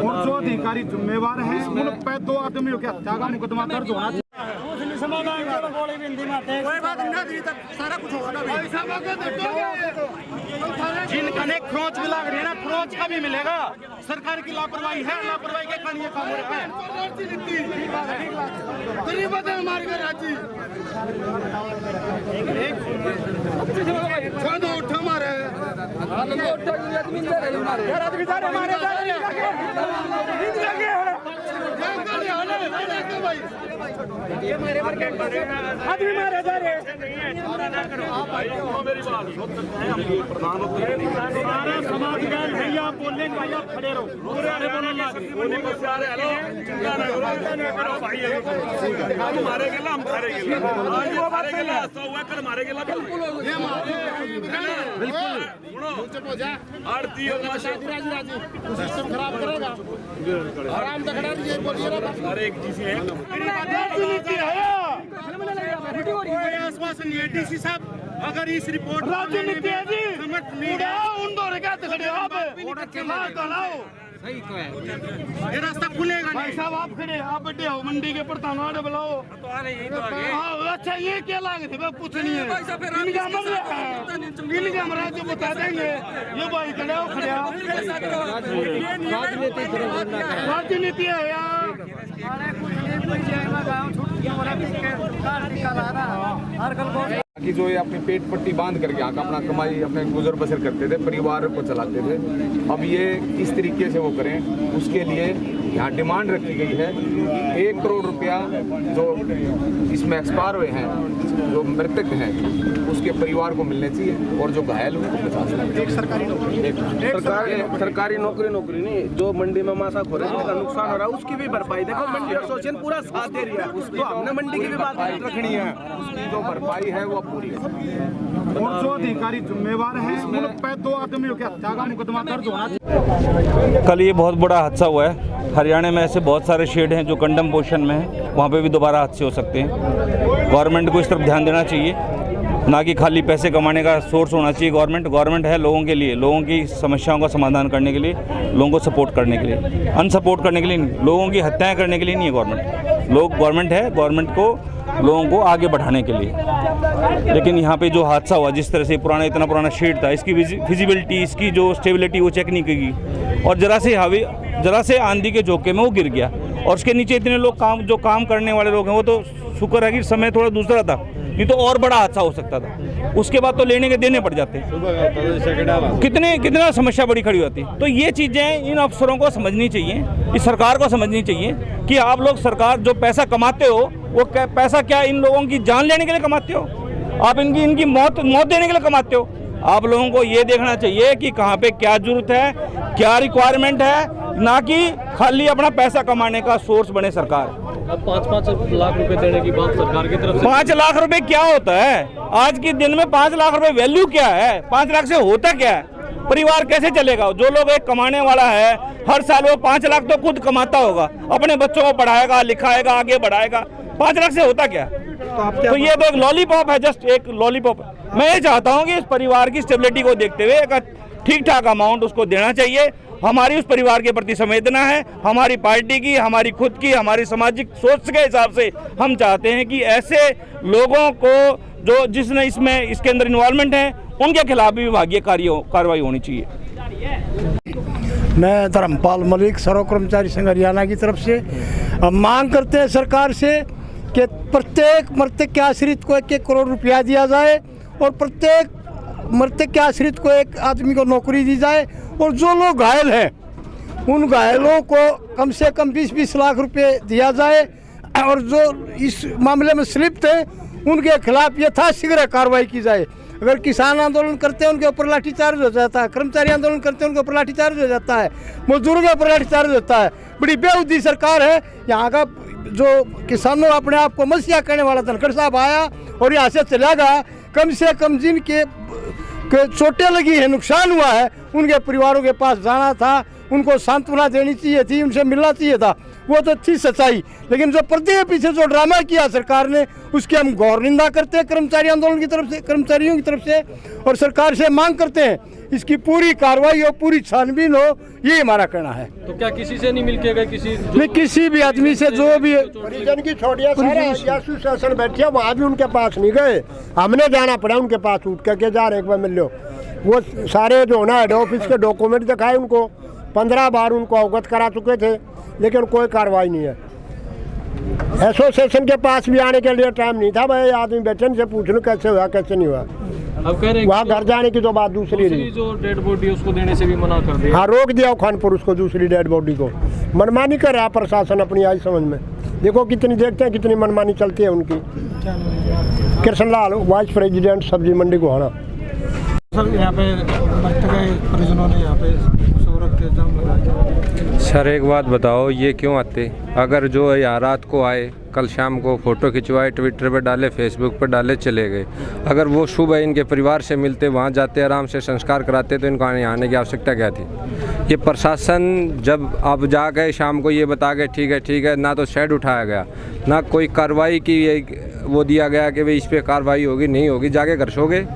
और जो अधिकारी जिम्मेवार है उन पे 2 आदमियों की हत्या का मुकदमा दर्ज होना चाहिए। सारा कुछ होगा जिनका ने खरोच भी लग रही है ना, खरोच का भी मिलेगा। सरकार की लापरवाही है, लापरवाही के कारण ये काम हो रहा है। भैया बोलने भैया खड़े रहो, सिस्टम खराब करेगा। आराम से खड़ा दीजिए, बोलिए ना। आश्वासन है डीसी साहब, अगर इस रिपोर्ट राजनीति है जी, उन दौरे क्या खड़े आप सही तो है, ये रास्ता खुलेगा भाई साहब। आप खड़े, आप बैठे हो मंडी के प्रधान वाले बुलाओ तो आ रहे हैं। अच्छा ये क्या लागे थे पूछ नहीं है, इनका महाराज जो बता देंगे। ये भाई खड़े हो, खड़े राजनीति है यार। कि जो ये अपनी पेट पट्टी बांध करके यहाँ का अपना कमाई अपने गुजर बसर करते थे, परिवार को चलाते थे, अब ये किस तरीके से वो करें, उसके लिए यहाँ डिमांड रखी गई है 1 करोड़ रुपया जो इसमें एक्सपायर हुए हैं, जो मृतक हैं, उसके परिवार को मिलने चाहिए और जो घायल हुए उनको 50 लाख। एक सरकारी नौकरी नहीं, जो मंडी में मासा खो रहे हैं, नुकसान हो रहा है, उसकी भी भरपाई। देखो मंडी एसोसिएशन पूरा साथ दे रही है, उसको हमने मंडी की भी बात रखनी है, उसकी जो भरपाई है वो पूरी है। और जो अधिकारी जिम्मेवार है उन पे 2 आदमियों की हत्या का मुकदमा दर्ज होना चाहिए। कल ये बहुत बड़ा हादसा हुआ है। हरियाणा में ऐसे बहुत सारे शेड हैं जो कंडम पोजीशन में हैं, वहाँ पे भी दोबारा हादसे हो सकते हैं। गवर्नमेंट को इस तरफ ध्यान देना चाहिए, ना कि खाली पैसे कमाने का सोर्स होना चाहिए। गवर्नमेंट है लोगों के लिए, लोगों की समस्याओं का समाधान करने के लिए, लोगों को सपोर्ट करने के लिए, अनसपोर्ट करने के लिए नहीं, लोगों की हत्याएँ करने के लिए नहीं है गवर्नमेंट। गवर्नमेंट है, गवर्नमेंट को लोगों को आगे बढ़ाने के लिए। लेकिन यहाँ पे जो हादसा हुआ, जिस तरह से इतना पुराना शेड था, इसकी विजिबिलिटी, इसकी जो स्टेबिलिटी वो चेक नहीं की, और जरा से आंधी के झोंके में वो गिर गया, और उसके नीचे इतने लोग काम करने वाले लोग हैं। वो तो शुक्र है कि समय थोड़ा दूसरा था, नहीं तो और बड़ा हादसा हो सकता था। उसके बाद तो लेने के देने पड़ जाते, कितना समस्या बड़ी खड़ी होती। तो ये चीज़ें इन अफसरों को समझनी चाहिए, इस सरकार को समझनी चाहिए कि आप लोग सरकार जो पैसा कमाते हो, वो पैसा क्या इन लोगों की जान लेने के लिए कमाते हो? आप इनकी मौत देने के लिए कमाते हो? आप लोगों को ये देखना चाहिए कि कहाँ पे क्या जरूरत है, क्या रिक्वायरमेंट है, ना कि खाली अपना पैसा कमाने का सोर्स बने सरकार। अब 5-5 लाख रुपए देने की बात सरकार की तरफ से। 5 लाख रुपए क्या होता है आज के दिन में? 5 लाख रुपए वैल्यू क्या है? 5 लाख से होता क्या है? परिवार कैसे चलेगा? जो लोग एक कमाने वाला है, हर साल वो 5 लाख तो खुद कमाता होगा, अपने बच्चों को पढ़ाएगा, लिखाएगा, आगे बढ़ाएगा। 5 लाख से होता क्या? तो ये तो एक लॉलीपॉप है, जस्ट एक लॉलीपॉप। मैं ये चाहता हूँ कि इस परिवार की स्टेबिलिटी को देखते हुए एक ठीक ठाक अमाउंट उसको देना चाहिए। हमारी उस परिवार के प्रति संवेदना है, हमारी पार्टी की, हमारी खुद की, हमारी सामाजिक सोच के हिसाब से हम चाहते हैं कि ऐसे लोगों को जो जिसने इसके अंदर इन्वॉल्वमेंट है, उनके खिलाफ भी विभागीय कार्रवाई होनी चाहिए। मैं धर्मपाल मलिक, सर्व कर्मचारी संघ हरियाणा की तरफ से मांग करते हैं सरकार से कि प्रत्येक मृतक के आश्रित को 1-1 करोड़ रुपया दिया जाए, और प्रत्येक मृतक के आश्रित को एक आदमी को नौकरी दी जाए, और जो लोग घायल हैं उन घायलों को कम से कम 20-20 लाख रुपए दिया जाए, और जो इस मामले में संलिप्त हैं उनके खिलाफ यथाशीघ्र कार्रवाई की जाए। अगर किसान आंदोलन करते हैं उनके ऊपर लाठीचार्ज हो जाता है, कर्मचारी आंदोलन करते हैं उनके ऊपर लाठीचार्ज हो जाता है, मजदूरों के ऊपर लाठीचार्ज होता है। बड़ी बेहुदी सरकार है। यहाँ का जो किसानों अपने आप को मसीहा करने वाला धनखड़ साहब आया और यहाँ से चला गया, कम से कम जिनके चोटें लगी है, नुकसान हुआ है, उनके परिवारों के पास जाना था, उनको सांत्वना देनी चाहिए थी, उनसे मिलना चाहिए था, वो तो थी सच्चाई। लेकिन जो पर्दे के पीछे जो ड्रामा किया सरकार ने, उसकी हम गौर निंदा करते हैं कर्मचारी आंदोलन की तरफ से, कर्मचारियों की तरफ से, और सरकार से मांग करते हैं इसकी पूरी कार्रवाई हो, पूरी छानबीन हो, ये हमारा कहना है। तो क्या किसी से नहीं मिलके गए? किसी भी आदमी से जो भी परिजन की छोड़िया एसोसिएशन बैठी है, वहाँ भी उनके पास नहीं गए, हमने जाना पड़ा उनके पास, उठ करके जा रहे एक बार मिल लो। वो सारे जो ना हेड ऑफिस के डॉक्यूमेंट दिखाए उनको, 15 बार उनको अवगत करा चुके थे, लेकिन कोई कार्रवाई नहीं है। एसोसिएशन के पास भी आने के लिए टाइम नहीं था, भाई आदमी बैठे से पूछ लो कैसे हुआ कैसे नहीं हुआ। अब कह रहे हैं वहाँ घर जाने की तो बात दूसरी रही, जो डेड बॉडी उसको देने से भी मना कर दिया। हाँ, रोक दिया खानपुर उसको, दूसरी डेड बॉडी को। मनमानी कर रहा प्रशासन अपनी आई समझ में, देखो कितनी देखते हैं कितनी मनमानी चलती है उनकी। कृष्णलाल, वाइस प्रेसिडेंट सब्जी मंडी गोहाना। सर यहाँ पे परिजनों ने यहाँ पे सर एक बात बताओ, ये क्यों आते? अगर जो यहाँ रात को आए, कल शाम को फ़ोटो खिंचवाए, ट्विटर पे डाले, फेसबुक पे डाले, चले गए। अगर वो सुबह इनके परिवार से मिलते, वहाँ जाते, आराम से संस्कार कराते, तो इनको यहाँ आने की आवश्यकता क्या थी? ये प्रशासन जब अब जा गए शाम को ये बता गए ठीक है, ना तो शेड उठाया गया, ना कोई कार्रवाई की वो दिया गया कि भाई इस पर कार्रवाई होगी नहीं होगी, जाके घर सो गए।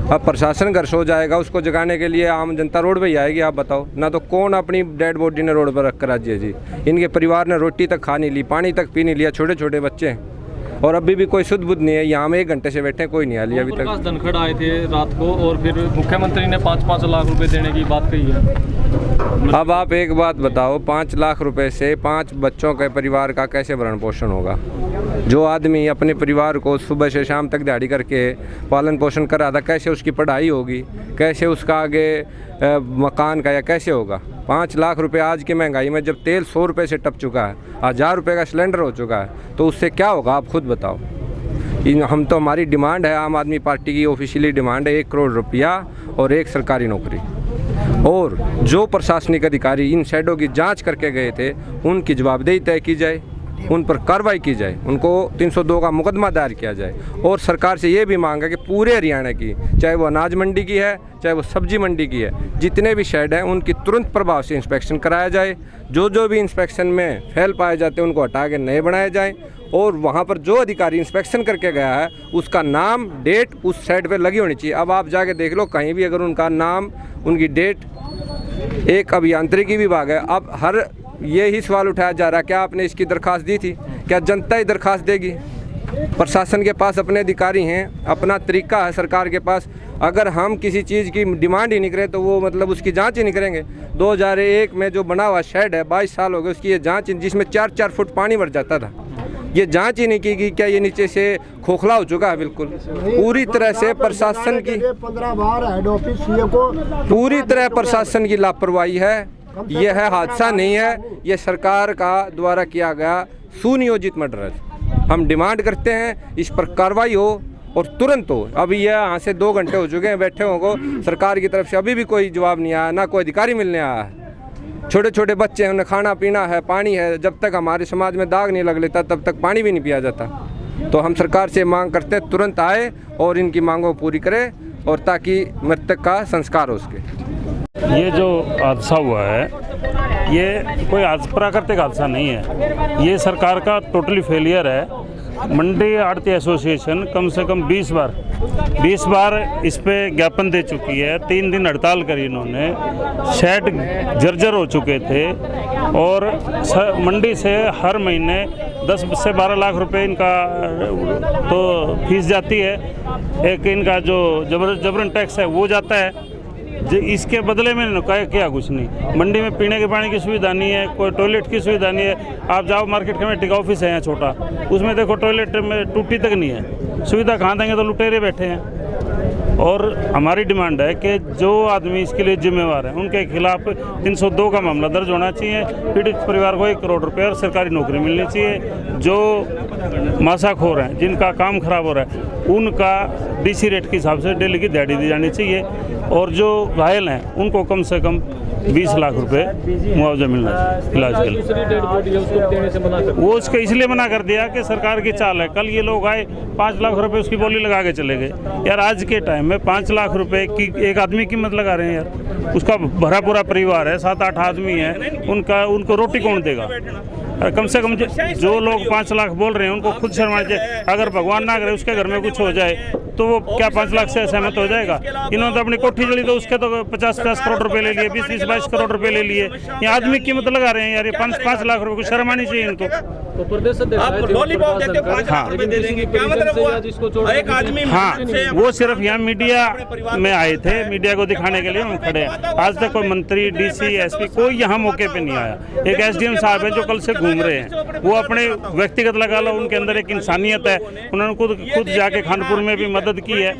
अब प्रशासन घर सो जाएगा, उसको जगाने के लिए आम जनता रोड पे ही आएगी। आप बताओ ना, तो कौन अपनी डेड बॉडी ने रोड पर रख कर आज जी? इनके परिवार ने रोटी तक खा नहीं ली, पानी तक पी नहीं लिया, छोटे छोटे बच्चे हैं, और अभी भी कोई शुद्ध बुद्ध नहीं है। यहाँ में 1 घंटे से बैठे, कोई नहीं आ लिया अभी तक। धनखड़ आए थे रात को, और फिर मुख्यमंत्री ने 5-5 लाख रुपए देने की बात कही है। अब आप एक बात बताओ, 5 लाख रुपए से 5 बच्चों के परिवार का कैसे भरण पोषण होगा? जो आदमी अपने परिवार को सुबह से शाम तक दिहाड़ी करके पालन पोषण कर रहा था, कैसे उसकी पढ़ाई होगी, कैसे उसका आगे मकान का या कैसे होगा? 5 लाख रुपए आज की महंगाई में, जब तेल 100 रुपये से टप चुका है, 1000 रुपये का सिलेंडर हो चुका है, तो उससे क्या होगा? आप खुद बताओ। हम तो, हमारी डिमांड है, आम आदमी पार्टी की ऑफिशियली डिमांड है 1 करोड़ रुपया और 1 सरकारी नौकरी। और जो प्रशासनिक अधिकारी इन शेडों की जांच करके गए थे, उनकी जवाबदेही तय की जाए, उन पर कार्रवाई की जाए, उनको 302 का मुकदमा दायर किया जाए। और सरकार से ये भी मांग है कि पूरे हरियाणा की, चाहे वो अनाज मंडी की है, चाहे वो सब्जी मंडी की है, जितने भी शेड हैं उनकी तुरंत प्रभाव से इंस्पेक्शन कराया जाए। जो भी इंस्पेक्शन में फेल पाए जाते हैं उनको हटा के नए बनाए जाएँ, और वहाँ पर जो अधिकारी इंस्पेक्शन करके गया है उसका नाम, डेट उस शेड पर लगी होनी चाहिए। अब आप जाके देख लो कहीं भी, अगर उनका नाम, उनकी डेट, एक अभियांत्रिकी विभाग है, अब हर ये ही सवाल उठाया जा रहा है, क्या आपने इसकी दरखास्त दी थी? क्या जनता ही दरखास्त देगी? प्रशासन के पास अपने अधिकारी हैं, अपना तरीका है सरकार के पास। अगर हम किसी चीज़ की डिमांड ही नहीं करें तो वो मतलब उसकी जांच ही नहीं करेंगे। 2001 में जो बना हुआ शेड है, 22 साल हो गए उसकी ये जांच, जिसमें 4-4 फुट पानी भर जाता था, ये जांच ही नहीं की गई। क्या ये नीचे से खोखला हो चुका है? बिल्कुल पूरी तरह से प्रशासन की 15 बार हेड ऑफिस को पूरी तरह प्रशासन की लापरवाही है। यह है हादसा नहीं है, ये सरकार का द्वारा किया गया सुनियोजित मर्डर है। हम डिमांड करते हैं इस पर कार्रवाई हो और तुरंत हो। अभी यह यहाँ से 2 घंटे हो चुके हैं बैठे होंगे, सरकार की तरफ से अभी भी कोई जवाब नहीं आया, ना कोई अधिकारी मिलने आया है। छोटे छोटे बच्चे हैं, उन्हें खाना पीना है, पानी है, जब तक हमारे समाज में दाग नहीं लग लेता तब तक पानी भी नहीं पिया जाता। तो हम सरकार से मांग करते हैं तुरंत आए और इनकी मांगों को पूरी करे, और ताकि मृतक का संस्कार हो सके। ये जो हादसा हुआ है ये कोई प्राकृतिक हादसा नहीं है, ये सरकार का टोटली फेलियर है। मंडी आड़ती एसोसिएशन कम से कम 20 बार इस पे ज्ञापन दे चुकी है। 3 दिन हड़ताल करी इन्होंने, शेड जर्जर हो चुके थे, और मंडी से हर महीने 10 से 12 लाख रुपए इनका तो फीस जाती है। एक इनका जो जबरन टैक्स है वो जाता है। इसके बदले में क्या कुछ नहीं। मंडी में पीने के पानी की सुविधा नहीं है, कोई टॉयलेट की सुविधा नहीं है। आप जाओ मार्केट कमेटी का ऑफिस है यहाँ छोटा, उसमें देखो टॉयलेट में टूटी तक नहीं है। सुविधा कहाँ देंगे? तो लुटेरे बैठे हैं। और हमारी डिमांड है कि जो आदमी इसके लिए जिम्मेवार है उनके खिलाफ 302 का मामला दर्ज होना चाहिए। पीड़ित परिवार को 1 करोड़ रुपये और सरकारी नौकरी मिलनी चाहिए। जो मासाखोर हैं, जिनका काम खराब हो रहा है, उनका डीसी रेट के हिसाब से डेली की दिहाड़ी दी जानी चाहिए और जो घायल हैं उनको कम से कम 20 लाख रुपए मुआवजा मिलना चाहिए इलाज के लिए। दूसरी डेड बॉडी है उसको देने से मना कर वो उसको इसलिए मना कर दिया कि सरकार की चाल है। कल ये लोग आए 5 लाख रुपए उसकी बोली लगा के चले गए। यार आज के टाइम में 5 लाख रुपए की एक आदमी कीमत लगा रहे हैं यार। उसका भरा पूरा परिवार है, 7-8 आदमी है, उनको रोटी कौन देगा? कम से कम जो लोग 5 लाख बोल रहे हैं उनको खुद शर्मा जाए। अगर भगवान ना करे उसके घर में कुछ हो जाए तो वो क्या 5 लाख से सहमत हो जाएगा? इन्होंने तो अपनी कोठी जली तो उसके तो 50-50 करोड़ रुपए ले लिए, 20-22 करोड़ रुपए ले लिए। ये आदमी कीमत लगा रहे हैं यार, ये 5 लाख रुपए को शर्म आनी चाहिए इनको। तो प्रदेश हाँ, वो सिर्फ यहाँ मीडिया में आए थे, मीडिया को दिखाने के लिए हम खड़े हैं। आज तक कोई मंत्री, डीसी, एसपी कोई यहाँ मौके पे नहीं आया। एक एसडीएम साहब है जो कल से घूम रहे हैं, वो अपने व्यक्तिगत लगा लो, उनके अंदर एक इंसानियत है, उन्होंने खुद जाके खानपुर में भी मदद की है,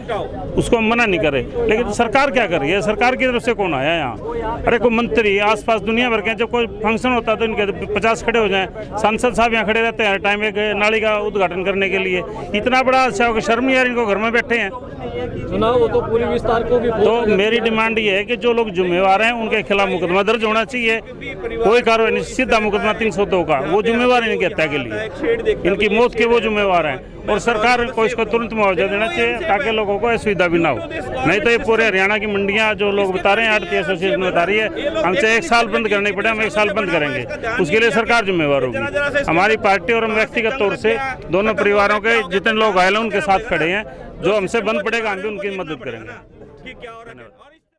उसको हम मना नहीं करे। लेकिन सरकार क्या कर रही है? सरकार की तरफ से कौन आया यहाँ? अरे कोई मंत्री आसपास दुनिया भर के, जब कोई फंक्शन होता है तो इनके 50 खड़े हो जाएं। सांसद साहब यहाँ खड़े रहते हैं हर टाइम एक नाली का उद्घाटन करने के लिए। इतना बड़ा अच्छा हो, शर्म नहीं आ रही इनको? घर में बैठे हैं। चुनाव हो तो पूरी विस्तार को भी। तो मेरी डिमांड ये है कि जो लोग जिम्मेवार हैं उनके खिलाफ मुकदमा दर्ज होना चाहिए। कोई कार्रवाई नहीं, सीधा मुकदमा 302 का। वो जिम्मेवार है इनकी हत्या के लिए, इनकी मौत के वो जिम्मेवार हैं। और सरकार को इसको तुरंत मुआवजा देना चाहिए ताकि लोगों को असुविधा भी ना हो। नहीं तो ये पूरे हरियाणा की मंडियां जो लोग बता रहे हैं, आड़ती एसोसिएशन बता रही है, हमसे 1 साल बंद करने पड़े, हम 1 साल बंद करेंगे, उसके लिए सरकार जिम्मेवार होगी। हमारी पार्टी और हम व्यक्तिगत तौर से दोनों परिवारों के जितने लोग घायल हैं उनके साथ खड़े हैं। जो हमसे बंद पड़ेगा हम भी उनकी मदद करेंगे।